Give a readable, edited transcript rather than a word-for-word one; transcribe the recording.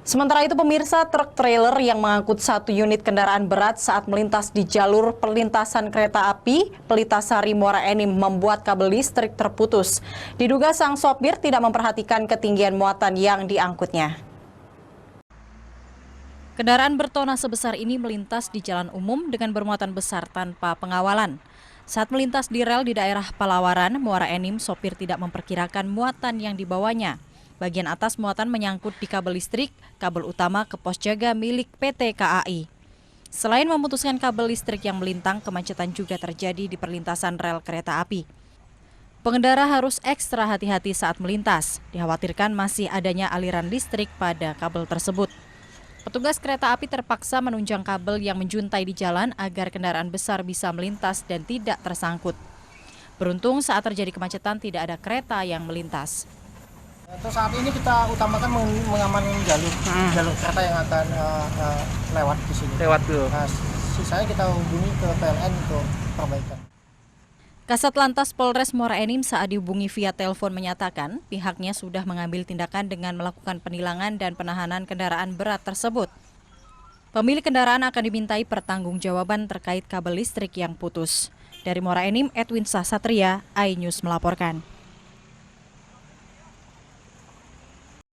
Sementara itu pemirsa, truk trailer yang mengangkut satu unit kendaraan berat saat melintas di jalur perlintasan kereta api Pelitasari Muara Enim membuat kabel listrik terputus. Diduga sang sopir tidak memperhatikan ketinggian muatan yang diangkutnya. Kendaraan bertona sebesar ini melintas di jalan umum dengan bermuatan besar tanpa pengawalan. Saat melintas di rel di daerah Palawaran, Muara Enim, sopir tidak memperkirakan muatan yang dibawanya. Bagian atas muatan menyangkut di kabel listrik, kabel utama ke pos jaga milik PT KAI. Selain memutuskan kabel listrik yang melintang, kemacetan juga terjadi di perlintasan rel kereta api. Pengendara harus ekstra hati-hati saat melintas. Dikhawatirkan masih adanya aliran listrik pada kabel tersebut. Petugas kereta api terpaksa menunjang kabel yang menjuntai di jalan agar kendaraan besar bisa melintas dan tidak tersangkut. Beruntung saat terjadi kemacetan tidak ada kereta yang melintas. Untuk saat ini kita utamakan mengamankan jalur kereta yang akan lewat di sini. Lewat dulu. Nah, sisanya kita hubungi ke PLN untuk perbaikan. Kasat Lantas Polres Muara Enim saat dihubungi via telepon menyatakan pihaknya sudah mengambil tindakan dengan melakukan penilangan dan penahanan kendaraan berat tersebut. Pemilik kendaraan akan dimintai pertanggungjawaban terkait kabel listrik yang putus. Dari Muara Enim, Edwin Sasatria, iNews melaporkan.